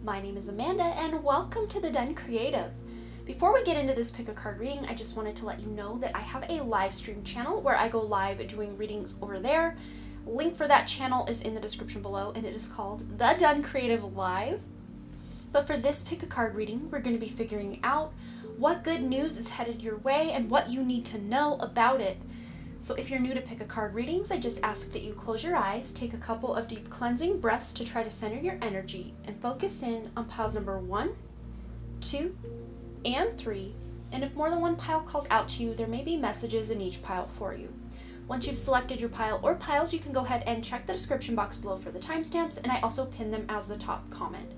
My name is Amanda and welcome to The Done Creative. Before we get into this pick a card reading, I just wanted to let you know that I have a live stream channel where I go live doing readings over there. Link for that channel is in the description below and it is called The Done Creative Live. But for this pick a card reading, we're going to be figuring out what good news is headed your way and what you need to know about it. So if you're new to pick a card readings, I just ask that you close your eyes, take a couple of deep cleansing breaths to try to center your energy and focus in on piles number 1, 2, and 3. And if more than one pile calls out to you, there may be messages in each pile for you. Once you've selected your pile or piles, you can go ahead and check the description box below for the timestamps, and I also pin them as the top comment.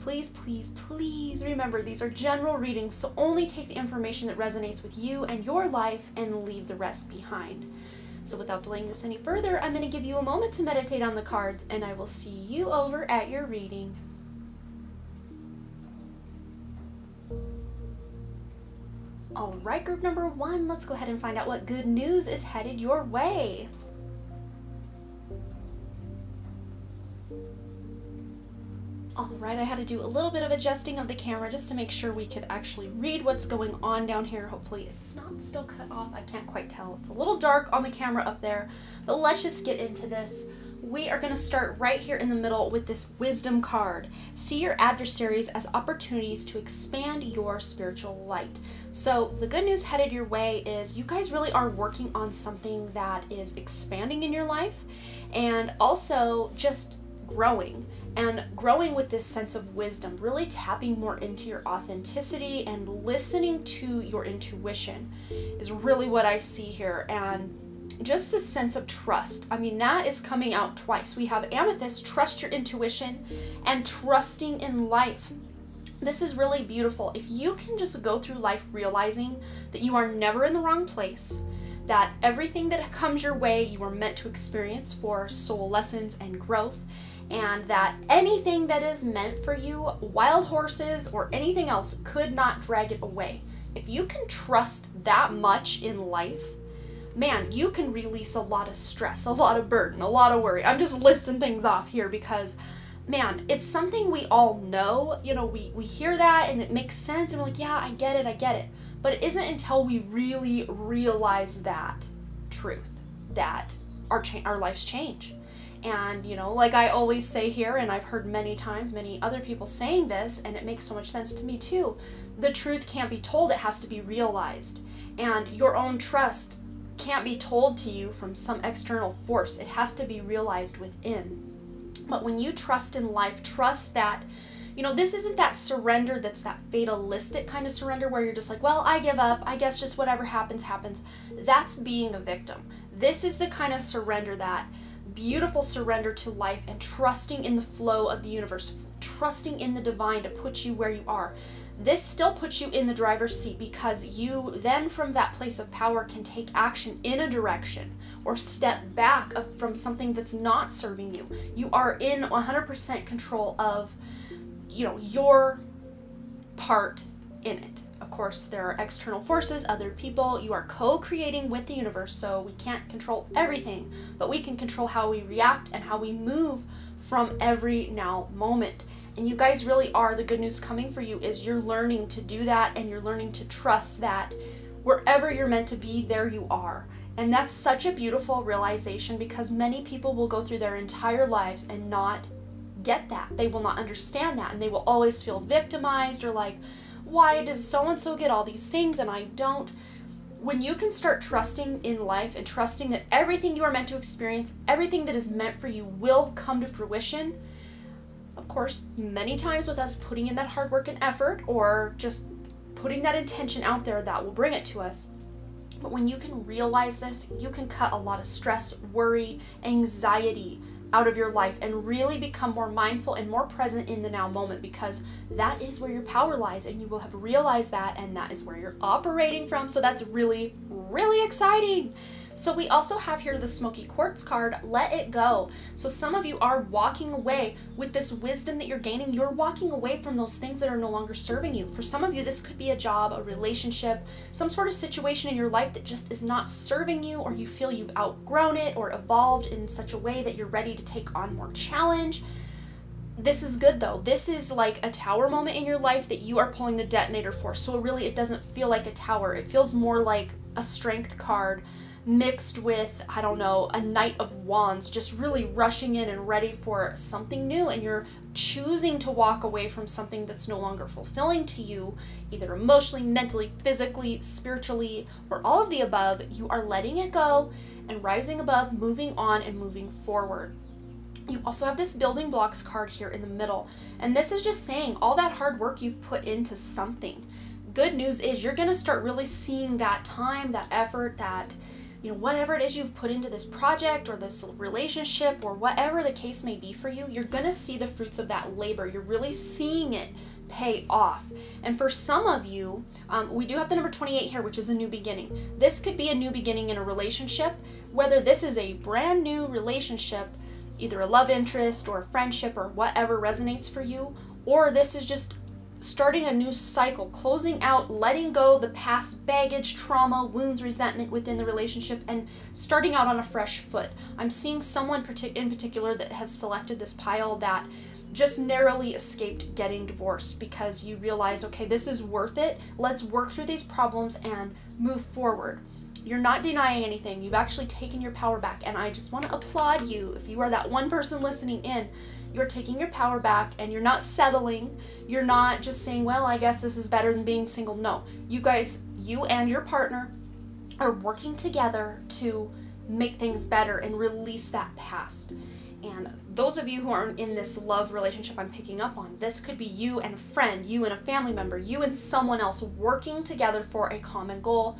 Please, please, please remember these are general readings, so only take the information that resonates with you and your life and leave the rest behind. So without delaying this any further, I'm going to give you a moment to meditate on the cards, and I will see you over at your reading. Alright, group number 1, let's go ahead and find out what good news is headed your way. Alright, I had to do a little bit of adjusting of the camera just to make sure we could actually read what's going on down here. Hopefully it's not still cut off. I can't quite tell. It's a little dark on the camera up there, but let's just get into this. We are going to start right here in the middle with this wisdom card. See your adversaries as opportunities to expand your spiritual light. So the good news headed your way is you guys really are working on something that is expanding in your life and also just growing. And growing with this sense of wisdom, really tapping more into your authenticity and listening to your intuition is really what I see here. And just this sense of trust. I mean, that is coming out twice. We have Amethyst, trust your intuition, and trusting in life. This is really beautiful. If you can just go through life realizing that you are never in the wrong place, that everything that comes your way you are meant to experience for soul lessons and growth, and that anything that is meant for you, wild horses or anything else, could not drag it away. If you can trust that much in life, man, you can release a lot of stress, a lot of burden, a lot of worry. I'm just listing things off here because, man, it's something we all know. You know, we hear that and it makes sense and we're like, yeah, I get it. But it isn't until we really realize that truth that our lives change. And, you know, like I always say here, and I've heard many times, many other people saying this, and it makes so much sense to me too, the truth can't be told, it has to be realized. And your own trust can't be told to you from some external force, it has to be realized within. But when you trust in life, trust that, you know, this isn't that surrender that's that fatalistic kind of surrender where you're just like, well, I give up, I guess just whatever happens, happens. That's being a victim. This is the kind of surrender that beautiful surrender to life and trusting in the flow of the universe, trusting in the divine to put you where you are. This still puts you in the driver's seat because you then from that place of power can take action in a direction or step back from something that's not serving you. You are in 100% control of, you know, your part in it. Of course, there are external forces, other people. You are co-creating with the universe, so we can't control everything, but we can control how we react and how we move from every now moment. And you guys really are, the good news coming for you is you're learning to do that and you're learning to trust that wherever you're meant to be, there you are. And that's such a beautiful realization because many people will go through their entire lives and not get that. They will not understand that and they will always feel victimized or like, why does so-and-so get all these things and I don't? When you can start trusting in life and trusting that everything you are meant to experience, everything that is meant for you will come to fruition, of course, many times with us putting in that hard work and effort or just putting that intention out there, that will bring it to us. But when you can realize this, you can cut a lot of stress, worry, anxiety out of your life and really become more mindful and more present in the now moment because that is where your power lies and you will have realized that and that is where you're operating from. So that's really, really exciting. So we also have here the Smoky Quartz card, Let It Go. So some of you are walking away with this wisdom that you're gaining. You're walking away from those things that are no longer serving you. For some of you, this could be a job, a relationship, some sort of situation in your life that just is not serving you, or you feel you've outgrown it or evolved in such a way that you're ready to take on more challenge. This is good though. This is like a tower moment in your life that you are pulling the detonator for. So really it doesn't feel like a tower. It feels more like a strength card mixed with, I don't know, a Knight of Wands, just really rushing in and ready for something new, and you're choosing to walk away from something that's no longer fulfilling to you, either emotionally, mentally, physically, spiritually, or all of the above. You are letting it go and rising above, moving on and moving forward. You also have this building blocks card here in the middle, and this is just saying all that hard work you've put into something. Good news is you're going to start really seeing that time, that effort, that, you know, whatever it is you've put into this project or this relationship or whatever the case may be for you, you're going to see the fruits of that labor. You're really seeing it pay off. And for some of you, we do have the number 28 here, which is a new beginning. This could be a new beginning in a relationship, whether this is a brand new relationship, either a love interest or a friendship or whatever resonates for you, or this is just starting a new cycle, closing out, letting go the past baggage, trauma, wounds, resentment within the relationship, and starting out on a fresh foot. I'm seeing someone in particular that has selected this pile that just narrowly escaped getting divorced because you realize, okay, this is worth it. Let's work through these problems and move forward. You're not denying anything. You've actually taken your power back, and I just want to applaud you. If you are that one person listening in, you're taking your power back and you're not settling. You're not just saying, well, I guess this is better than being single. No, you guys, you and your partner are working together to make things better and release that past. And those of you who are in this love relationship I'm picking up on, this could be you and a friend, you and a family member, you and someone else working together for a common goal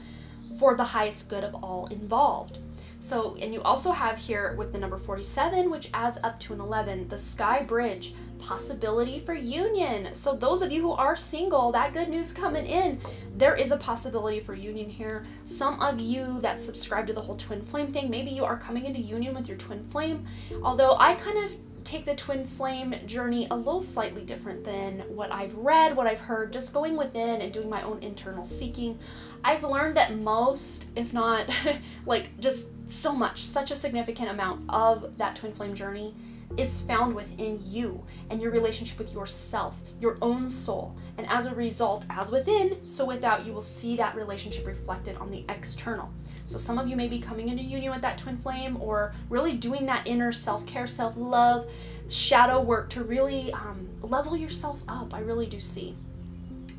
for the highest good of all involved. So, and you also have here with the number 47, which adds up to an 11, the Sky Bridge, possibility for union. So those of you who are single, that good news coming in, there is a possibility for union here. Some of you that subscribe to the whole twin flame thing, maybe you are coming into union with your twin flame. Although I kind of take the twin flame journey a little slightly different than what I've read, what I've heard, just going within and doing my own internal seeking. I've learned that most, if not like just so much, such a significant amount of that twin flame journey is found within you and your relationship with yourself, your own soul. And as a result, as within, so without, you will see that relationship reflected on the external. So some of you may be coming into union with that twin flame, or really doing that inner self-care, self-love, shadow work to really level yourself up. I really do see.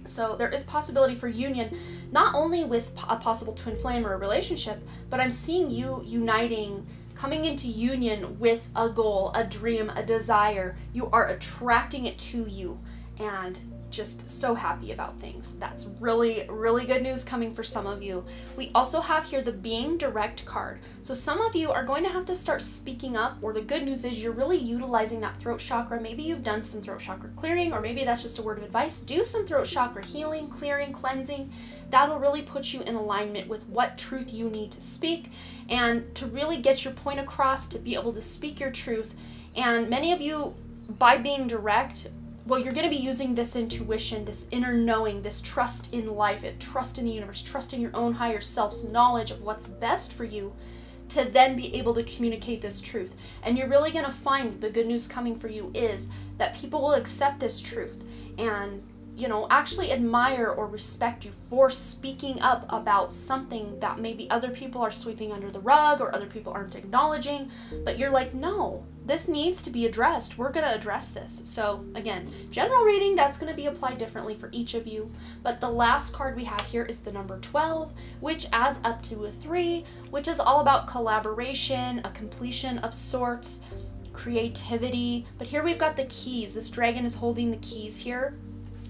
So there is possibility for union, not only with a possible twin flame or a relationship, but I'm seeing you uniting, coming into union with a goal, a dream, a desire. You are attracting it to you, and just so happy about things. That's really, really good news coming for some of you. We also have here the Being Direct card. So some of you are going to have to start speaking up, or the good news is you're really utilizing that throat chakra. Maybe you've done some throat chakra clearing, or maybe that's just a word of advice. Do some throat chakra healing, clearing, cleansing. That'll really put you in alignment with what truth you need to speak, and to really get your point across, to be able to speak your truth. And many of you, by being direct, well, you're going to be using this intuition, this inner knowing, this trust in life, trust in the universe, trust in your own higher self's knowledge of what's best for you, to then be able to communicate this truth. And you're really going to find the good news coming for you is that people will accept this truth and, you know, actually admire or respect you for speaking up about something that maybe other people are sweeping under the rug or other people aren't acknowledging. But you're like, no, this needs to be addressed. We're going to address this. So again, general reading, that's going to be applied differently for each of you. But the last card we have here is the number 12, which adds up to a 3, which is all about collaboration, a completion of sorts, creativity. But here we've got the keys. This dragon is holding the keys here.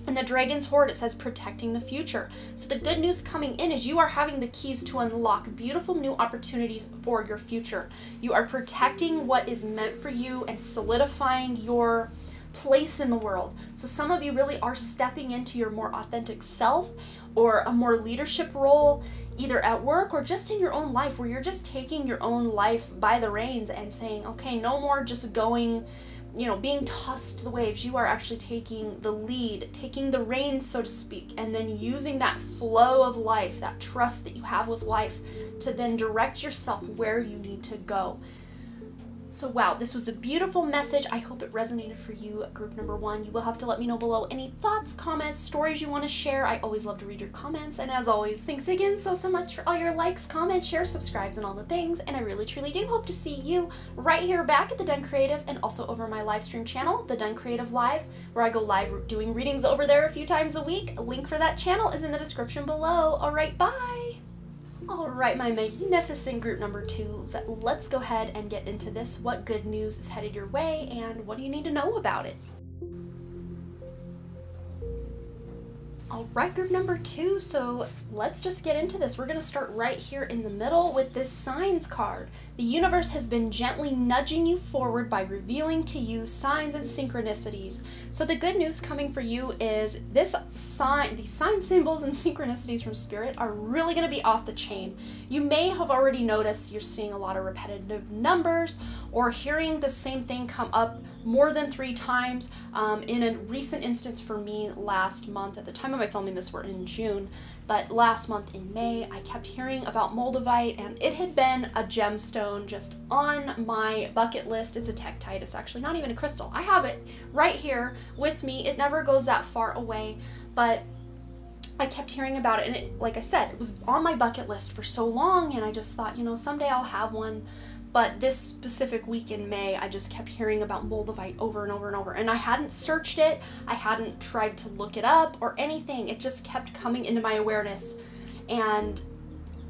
And the dragon's hoard, it says protecting the future. So the good news coming in is you are having the keys to unlock beautiful new opportunities for your future. You are protecting what is meant for you and solidifying your place in the world. So some of you really are stepping into your more authentic self, or a more leadership role, either at work or just in your own life, where you're just taking your own life by the reins and saying, okay, no more just going, you know, being tossed to the waves. You are actually taking the lead, taking the reins, so to speak, and then using that flow of life, that trust that you have with life, to then direct yourself where you need to go. So wow, this was a beautiful message. I hope it resonated for you, group number 1. You will have to let me know below any thoughts, comments, stories you want to share. I always love to read your comments. And as always, thanks again so much for all your likes, comments, shares, subscribes, and all the things. And I really truly do hope to see you right here back at the Done Creative, and also over my live stream channel, the Done Creative Live, where I go live doing readings over there a few times a week. A link for that channel is in the description below. All right, bye. All right, my magnificent group number 2s, let's go ahead and get into this. What good news is headed your way, and what do you need to know about it? All right, group number 2, so let's just get into this. We're going to start right here in the middle with this signs card. The universe has been gently nudging you forward by revealing to you signs and synchronicities. So the good news coming for you is these sign symbols and synchronicities from Spirit are really going to be off the chain. You may have already noticed you're seeing a lot of repetitive numbers or hearing the same thing come up more than 3 times. In a recent instance for me last month, at the time of my filming this, we're in June, but last month in May, I kept hearing about Moldavite, and it had been a gemstone just on my bucket list. It's a tektite. It's actually not even a crystal. I have it right here with me. It never goes that far away, but I kept hearing about it, and it, like I said, it was on my bucket list for so long, and I just thought, you know, someday I'll have one. But this specific week in May, I just kept hearing about Moldavite over and over and over. And I hadn't searched it. I hadn't tried to look it up or anything. It just kept coming into my awareness. And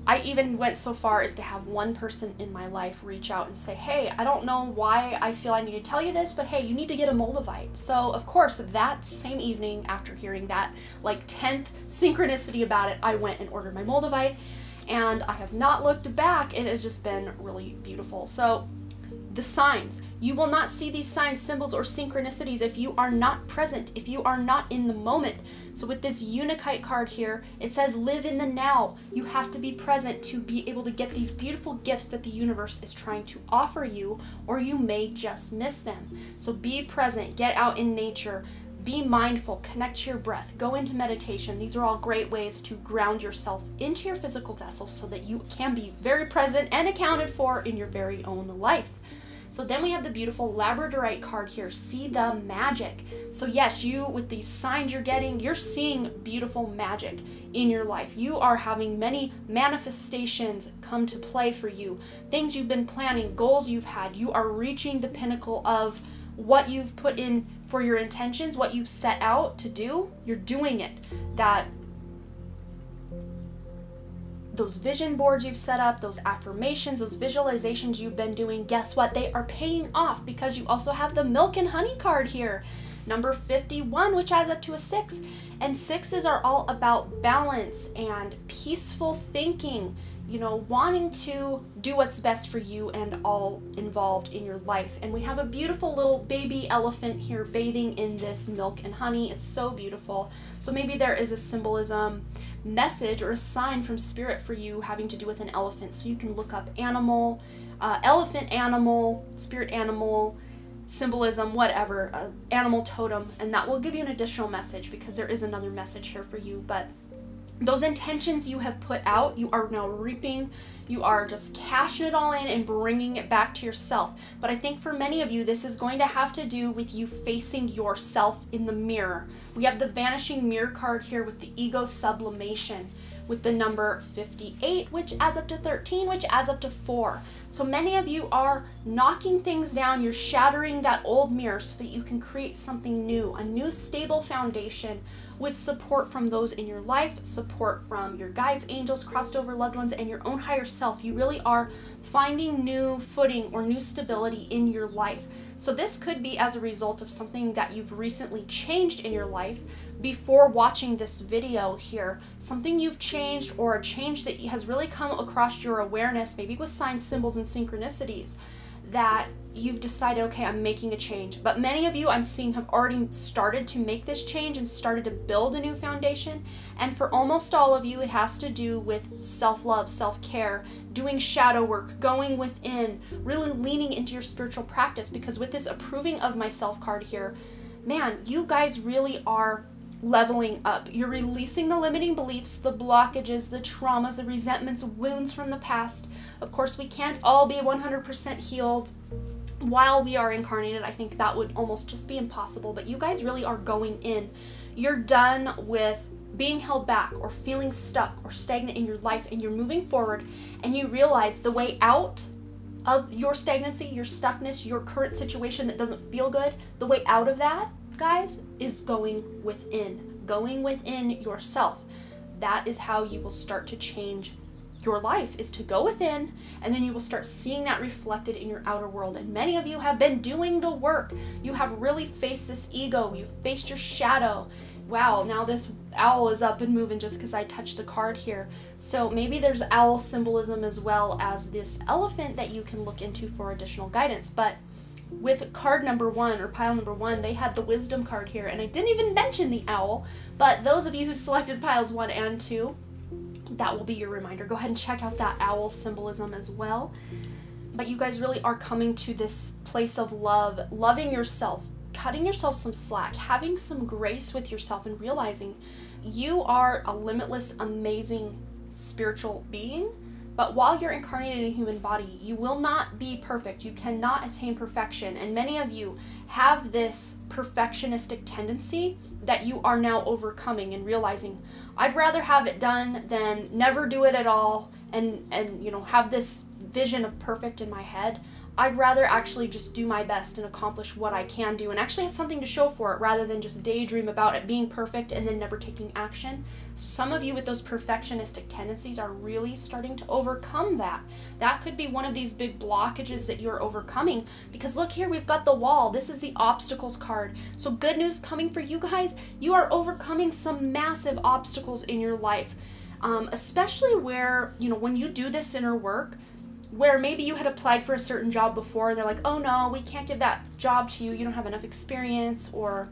I even went so far as to have one person in my life reach out and say, hey, I don't know why I feel I need to tell you this, but hey, you need to get a Moldavite. So of course, that same evening, after hearing that like 10th synchronicity about it, I went and ordered my Moldavite. And I have not looked back. It has just been really beautiful. So the signs, you will not see these signs, symbols, or synchronicities if you are not present, if you are not in the moment. So with this Unakite card here, it says live in the now. You have to be present to be able to get these beautiful gifts that the universe is trying to offer you, or you may just miss them. So be present, get out in nature, be mindful, connect to your breath, go into meditation. These are all great ways to ground yourself into your physical vessel so that you can be very present and accounted for in your very own life. So then we have the beautiful Labradorite card here, see the magic. So yes, you, with these signs you're getting, you're seeing beautiful magic in your life. You are having many manifestations come to play for you. Things you've been planning, goals you've had, you are reaching the pinnacle of what you've put in for your intentions, what you set out to do, you're doing it. Those vision boards you've set up, those affirmations, those visualizations you've been doing, guess what? They are paying off because you also have the Milk and Honey card here. Number 51, which adds up to a 6. And 6s are all about balance and peaceful thinking, you know, wanting to do what's best for you and all involved in your life. And we have a beautiful little baby elephant here bathing in this milk and honey. It's so beautiful. So maybe there is a symbolism, message, or a sign from Spirit for you having to do with an elephant. So you can look up animal, elephant animal, spirit animal, symbolism, whatever, animal totem, and that will give you an additional message because there is another message here for you. But those intentions you have put out, you are now reaping. You are just cashing it all in and bringing it back to yourself. But I think for many of you, this is going to have to do with you facing yourself in the mirror. We have the Vanishing Mirror card here with the ego sublimation, with the number 58, which adds up to 13, which adds up to 4. So many of you are knocking things down. You're shattering that old mirror so that you can create something new, a new stable foundation with support from those in your life, support from your guides, angels, crossed over loved ones, and your own higher self. You really are finding new footing or new stability in your life. So this could be as a result of something that you've recently changed in your life before watching this video here. Something you've changed, or a change that has really come across your awareness, maybe with signs, symbols, and synchronicities, that you've decided, okay, I'm making a change. But many of you I'm seeing have already started to make this change and started to build a new foundation. And for almost all of you, it has to do with self-love, self-care, doing shadow work, going within, really leaning into your spiritual practice. Because with this approving of myself card here, man, you guys really are leveling up. You're releasing the limiting beliefs, the blockages, the traumas, the resentments, wounds from the past. Of course, we can't all be 100% healed while we are incarnated. I think that would almost just be impossible, but you guys really are going in. You're done with being held back or feeling stuck or stagnant in your life, and you're moving forward, and you realize the way out of your stagnancy, your stuckness, your current situation that doesn't feel good. The way out of that, guys, is going within yourself. That is how you will start to change your life, is to go within, and then you will start seeing that reflected in your outer world. And many of you have been doing the work. You have really faced this ego. You've faced your shadow. Wow, now this owl is up and moving just because I touched the card here. So maybe there's owl symbolism as well as this elephant that you can look into for additional guidance. But with card number 1, or pile number 1, they had the wisdom card here, and I didn't even mention the owl, but those of you who selected piles 1 and 2, that will be your reminder. Go ahead and check out that owl symbolism as well. But you guys really are coming to this place of love, loving yourself, cutting yourself some slack, having some grace with yourself, and realizing you are a limitless, amazing spiritual being. But while you're incarnated in a human body, you will not be perfect. You cannot attain perfection. And many of you have this perfectionistic tendency that you are now overcoming and realizing, I'd rather have it done than never do it at all, and you know, have this vision of perfect in my head. I'd rather actually just do my best and accomplish what I can do and actually have something to show for it, rather than just daydream about it being perfect and then never taking action. Some of you with those perfectionistic tendencies are really starting to overcome that. That could be one of these big blockages that you're overcoming, because look here, we've got the wall. This is the obstacles card. So good news coming for you guys. You are overcoming some massive obstacles in your life, especially where, you know, when you do this inner work, where maybe you had applied for a certain job before and they're like, oh no, we can't give that job to you, you don't have enough experience, or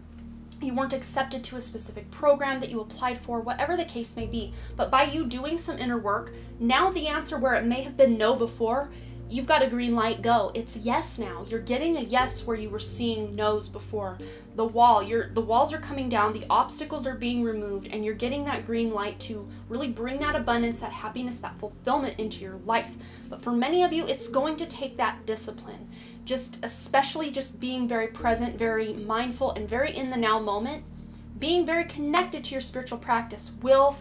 you weren't accepted to a specific program that you applied for, whatever the case may be. But by you doing some inner work, now the answer where it may have been no before, you've got a green light, go. It's yes now. You're getting a yes where you were seeing no's before. The walls are coming down, the obstacles are being removed, and you're getting that green light to really bring that abundance, that happiness, that fulfillment into your life. But for many of you, it's going to take that discipline. Especially just being very present, very mindful, and very in the now moment. Being very connected to your spiritual practice will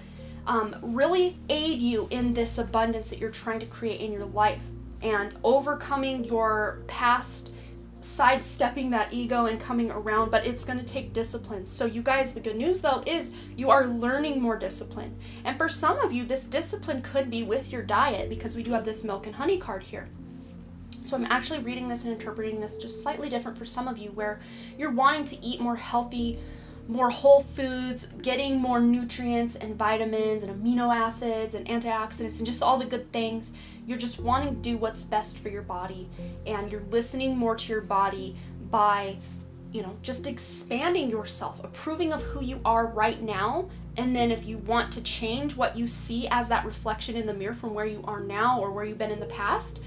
really aid you in this abundance that you're trying to create in your life, and overcoming your past, sidestepping that ego and coming around. But it's going to take discipline. So you guys, the good news though is you are learning more discipline. And for some of you, this discipline could be with your diet, because we do have this milk and honey card here. So I'm actually reading this and interpreting this just slightly different for some of you, where you're wanting to eat more healthy, more whole foods, getting more nutrients and vitamins and amino acids and antioxidants and just all the good things. You're just wanting to do what's best for your body, and you're listening more to your body by, you know, just expanding yourself, approving of who you are right now. And then if you want to change what you see as that reflection in the mirror from where you are now or where you've been in the past,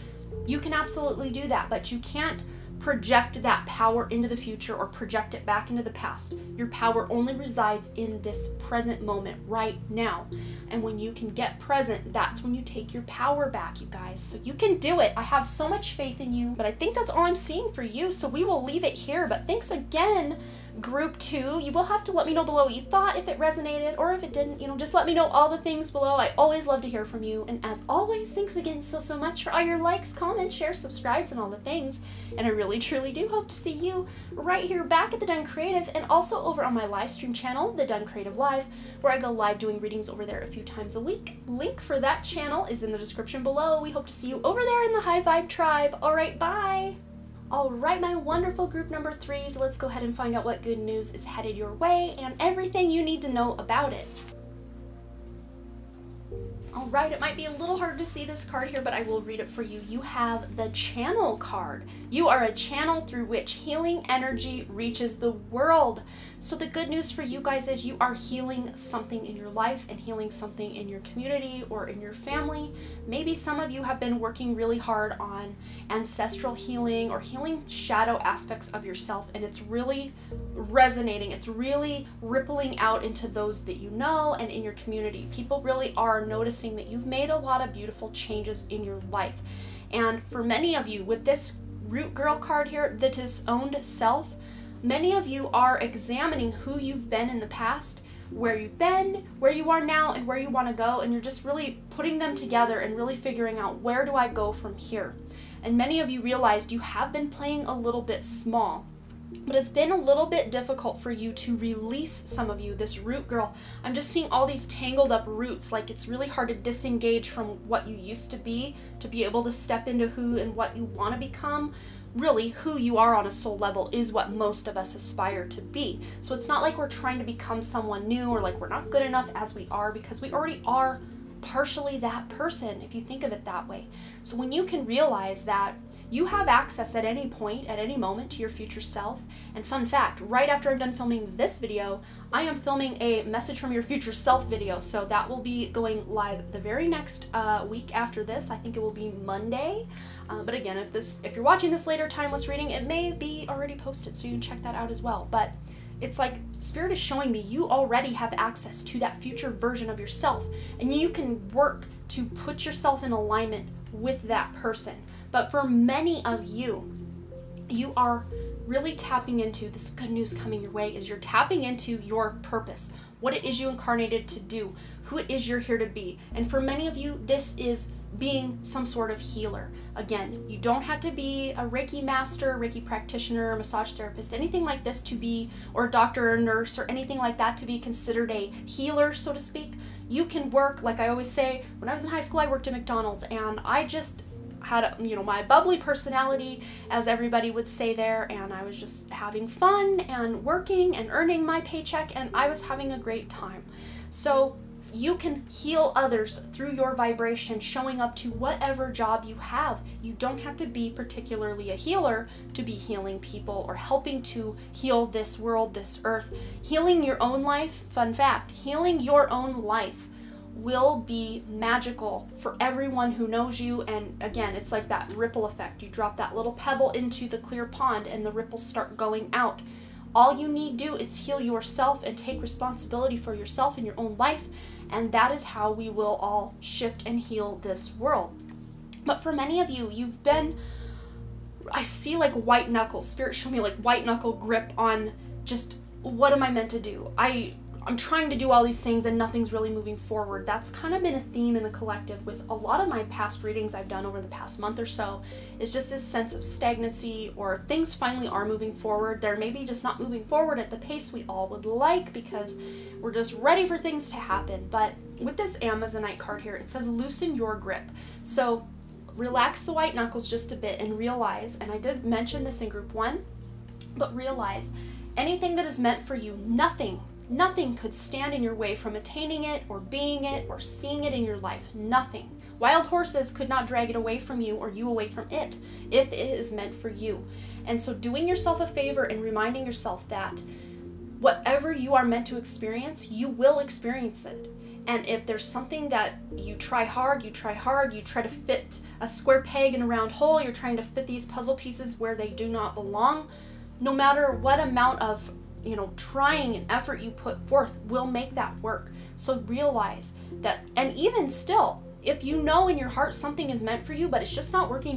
you can absolutely do that. But you can't project that power into the future or project it back into the past. Your power only resides in this present moment right now. And when you can get present, that's when you take your power back, you guys. So you can do it. I have so much faith in you, but I think that's all I'm seeing for you. So we will leave it here. But thanks again, Group 2. You will have to let me know below what you thought, if it resonated or if it didn't. You know, just let me know all the things below. I always love to hear from you. And as always, thanks again so much for all your likes, comments, shares, subscribes, and all the things. And I really truly do hope to see you right here back at The Done Creative, and also over on my live stream channel, The Done Creative Live, where I go live doing readings over there a few times a week. Link for that channel is in the description below. We hope to see you over there in the High Vibe Tribe. All right, bye. All right, my wonderful group number 3s, let's go ahead and find out what good news is headed your way and everything you need to know about it. All right, it might be a little hard to see this card here, but I will read it for you. You have the Channel card. You are a channel through which healing energy reaches the world. So the good news for you guys is you are healing something in your life and healing something in your community or in your family. Maybe some of you have been working really hard on ancestral healing or healing shadow aspects of yourself, and it's really resonating. It's really rippling out into those that you know and in your community. People really are noticing that you've made a lot of beautiful changes in your life. And for many of you, with this root girl card here, the disowned self, many of you are examining who you've been in the past, where you've been, where you are now, and where you want to go, and you're just really putting them together and really figuring out, where do I go from here? And many of you realized you have been playing a little bit small, but it's been a little bit difficult for you to release some of you, this root girl. I'm just seeing all these tangled up roots, like it's really hard to disengage from what you used to be able to step into who and what you want to become. Really, who you are on a soul level is what most of us aspire to be. So it's not like we're trying to become someone new, or like we're not good enough as we are, because we already are partially that person, if you think of it that way. So when you can realize that you have access at any point, at any moment, to your future self. And fun fact, right after I'm done filming this video, I am filming a message from your future self video. So that will be going live the very next week after this. I think it will be Monday. But again, if you're watching this later, timeless reading, it may be already posted, so you can check that out as well. But it's like Spirit is showing me you already have access to that future version of yourself, and you can work to put yourself in alignment with that person. But for many of you, you are really tapping into this good news coming your way, is you're tapping into your purpose, what it is you incarnated to do, who it is you're here to be. And for many of you, this is being some sort of healer. Again, you don't have to be a Reiki master, Reiki practitioner, a massage therapist, anything like this to be, or a doctor or nurse or anything like that to be considered a healer, so to speak. You can work, like I always say, when I was in high school, I worked at McDonald's, and I just had, my bubbly personality, as everybody would say there, and I was just having fun and working and earning my paycheck, and I was having a great time. So you can heal others through your vibration, showing up to whatever job you have. You don't have to be particularly a healer to be healing people or helping to heal this world, this earth. Healing your own life, fun fact, healing your own life will be magical for everyone who knows you. And again, it's like that ripple effect. You drop that little pebble into the clear pond and the ripples start going out. All you need to do is heal yourself and take responsibility for yourself and your own life, and that is how we will all shift and heal this world. But for many of you, you've been, I see like white knuckles. Spirit showed me like white knuckle grip on just, what am I meant to do? I'm trying to do all these things and nothing's really moving forward. That's kind of been a theme in the collective with a lot of my past readings I've done over the past month or so. Is just this sense of stagnancy, or things finally are moving forward. They're maybe just not moving forward at the pace we all would like, because we're just ready for things to happen. But with this Amazonite card here, it says loosen your grip. So relax the white knuckles just a bit and realize, and I did mention this in group 1, but realize anything that is meant for you, nothing could stand in your way from attaining it or being it or seeing it in your life. Nothing. Wild horses could not drag it away from you or you away from it if it is meant for you. And so doing yourself a favor and reminding yourself that whatever you are meant to experience, you will experience it. And if there's something that you try hard, you try to fit a square peg in a round hole, you're trying to fit these puzzle pieces where they do not belong, no matter what amount of trying and effort you put forth will make that work. So realize that, and even still, if you know in your heart something is meant for you, but it's just not working,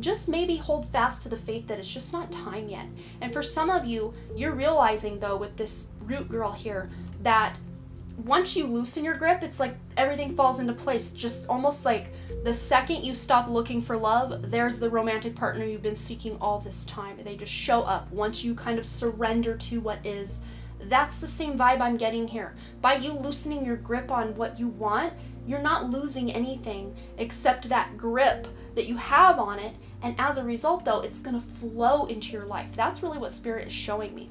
just maybe hold fast to the faith that it's just not time yet. And for some of you, you're realizing though with this root girl here, that once you loosen your grip, it's like everything falls into place. Just almost like the second you stop looking for love, there's the romantic partner you've been seeking all this time. They just show up once you kind of surrender to what is. That's the same vibe I'm getting here. By you loosening your grip on what you want, you're not losing anything except that grip that you have on it. And as a result though, it's gonna flow into your life. That's really what Spirit is showing me.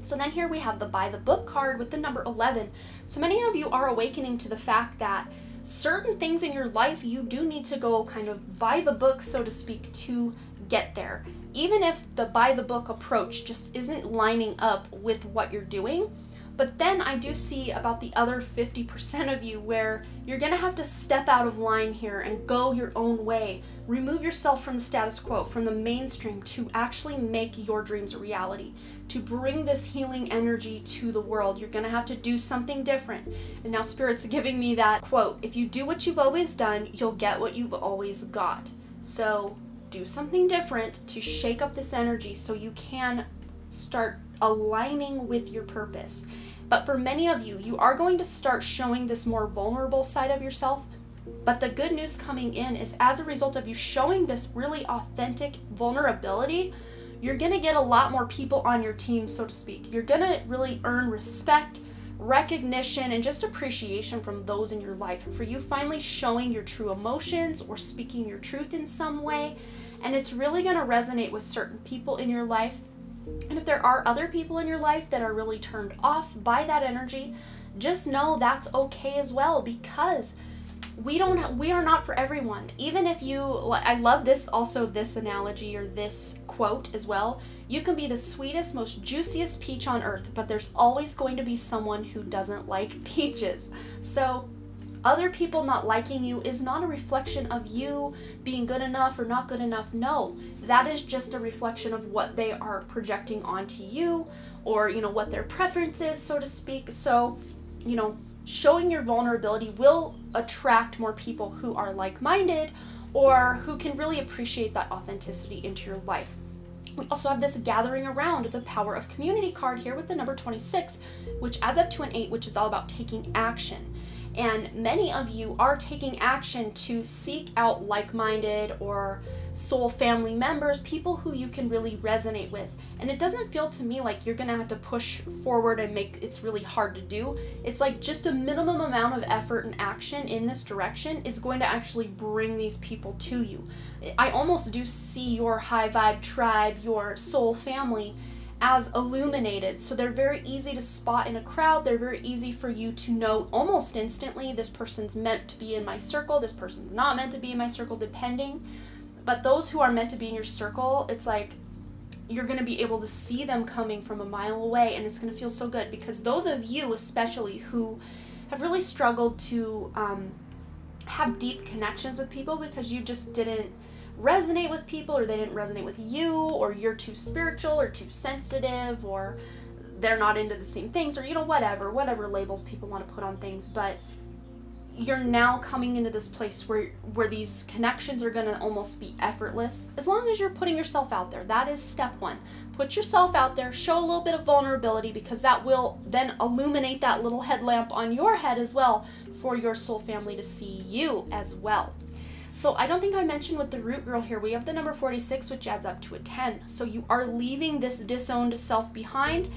So then here we have the by the book card with the number 11. So many of you are awakening to the fact that certain things in your life, you do need to go kind of by the book, so to speak, to get there. Even if the by the book approach just isn't lining up with what you're doing. But then I do see about the other 50% of you where you're gonna have to step out of line here and go your own way. Remove yourself from the status quo, from the mainstream, to actually make your dreams a reality. To bring this healing energy to the world, you're gonna have to do something different. And now Spirit's giving me that quote, if you do what you've always done, you'll get what you've always got. So do something different to shake up this energy so you can start aligning with your purpose. But for many of you, you are going to start showing this more vulnerable side of yourself. But the good news coming in is, as a result of you showing this really authentic vulnerability, you're going to get a lot more people on your team, so to speak. You're going to really earn respect, recognition, and just appreciation from those in your life for you finally showing your true emotions or speaking your truth in some way. And it's really going to resonate with certain people in your life. And if there are other people in your life that are really turned off by that energy, just know that's okay as well, because we are not for everyone. Even if you, I love this analogy or this quote as well. You can be the sweetest, most juiciest peach on earth, but there's always going to be someone who doesn't like peaches. So other people not liking you is not a reflection of you being good enough or not good enough. No, that is just a reflection of what they are projecting onto you, or, you know, what their preference is, so to speak. So, you know, showing your vulnerability will attract more people who are like-minded or who can really appreciate that authenticity into your life. We also have this gathering around the power of community card here with the number 26, which adds up to an 8, which is all about taking action. And many of you are taking action to seek out like-minded or soul family members, people who you can really resonate with. And it doesn't feel to me like you're gonna have to push forward and make it's really hard to do. It's like just a minimum amount of effort and action in this direction is going to actually bring these people to you. I almost do see your high vibe tribe, your soul family, as illuminated. So they're very easy to spot in a crowd. They're very easy for you to know almost instantly, this person's meant to be in my circle, this person's not meant to be in my circle, depending. But those who are meant to be in your circle, it's like you're going to be able to see them coming from a mile away, and it's going to feel so good, because those of you especially who have really struggled to have deep connections with people because you just didn't resonate with people, or they didn't resonate with you, or you're too spiritual or too sensitive, or they're not into the same things, or, you know, whatever labels people want to put on things. But you're now coming into this place where these connections are going to almost be effortless, as long as you're putting yourself out there. That is step one. Put yourself out there, show a little bit of vulnerability, because that will then illuminate that little headlamp on your head as well for your soul family to see you as well. So I don't think I mentioned with the root girl here, we have the number 46, which adds up to a 10. So you are leaving this disowned self behind.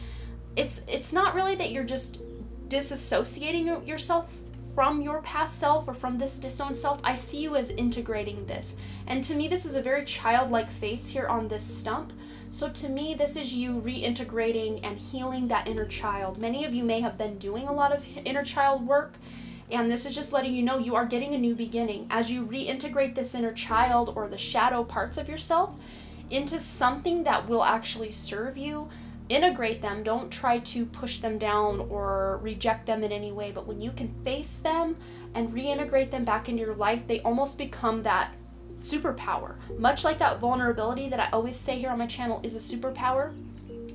It's not really that you're just disassociating yourself from your past self or from this disowned self. I see you as integrating this. And to me, this is a very childlike face here on this stump. So to me, this is you reintegrating and healing that inner child. Many of you may have been doing a lot of inner child work, and this is just letting you know you are getting a new beginning. As you reintegrate this inner child or the shadow parts of yourself into something that will actually serve you, integrate them. Don't try to push them down or reject them in any way, but when you can face them and reintegrate them back into your life, they almost become that superpower. Much like that vulnerability that I always say here on my channel is a superpower.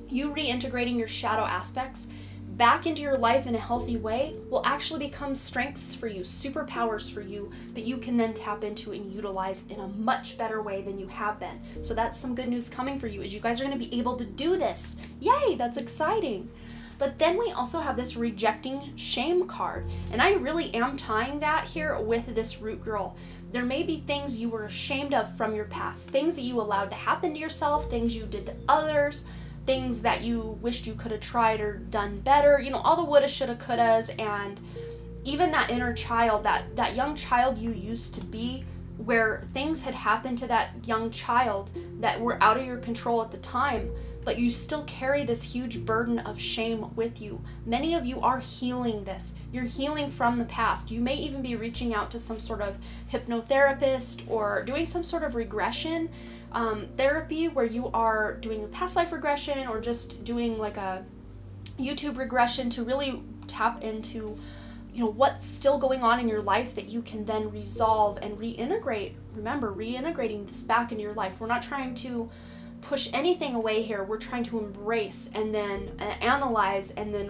You reintegrating your shadow aspects back into your life in a healthy way will actually become strengths for you, superpowers for you that you can then tap into and utilize in a much better way than you have been. So that's some good news coming for you, is you guys are going to be able to do this. Yay, that's exciting. But then we also have this rejecting shame card, and I really am tying that here with this root girl. There may be things you were ashamed of from your past, things that you allowed to happen to yourself, things you did to others, things that you wished you could have tried or done better, you know, all the woulda, shoulda, couldas, and even that inner child, that young child you used to be, where things had happened to that young child that were out of your control at the time, but you still carry this huge burden of shame with you. Many of you are healing this. You're healing from the past. You may even be reaching out to some sort of hypnotherapist or doing some sort of regression therapy where you are doing a past life regression, or just doing like a YouTube regression to really tap into, you know, what's still going on in your life that you can then resolve and reintegrate. Remember, reintegrating this back into your life. We're not trying to push anything away here. We're trying to embrace and then analyze and then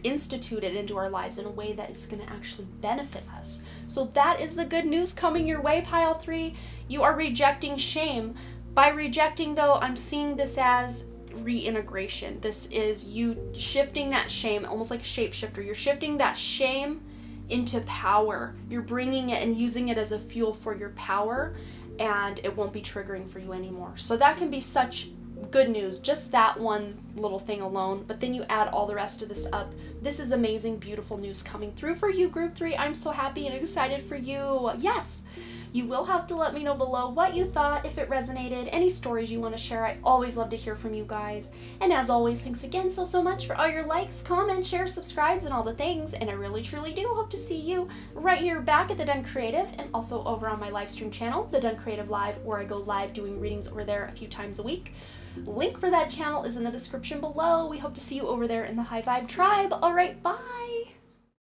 instituted into our lives in a way that is going to actually benefit us. So that is the good news coming your way, pile 3. You are rejecting shame. By rejecting, though, I'm seeing this as reintegration. This is you shifting that shame, almost like a shapeshifter. You're shifting that shame into power. You're bringing it and using it as a fuel for your power, and it won't be triggering for you anymore. So that can be such good news, just that one little thing alone, but then you add all the rest of this up. This is amazing, beautiful news coming through for you, group 3. I'm so happy and excited for you. Yes, you will have to let me know below what you thought, if it resonated, any stories you want to share. I always love to hear from you guys. And as always, thanks again so much for all your likes, comments, shares, subscribes, and all the things. And I really truly do hope to see you right here back at The Done Creative, and also over on my live stream channel, The Done Creative Live, where I go live doing readings over there a few times a week. Link for that channel is in the description below. We hope to see you over there in the High Vibe Tribe. All right, bye.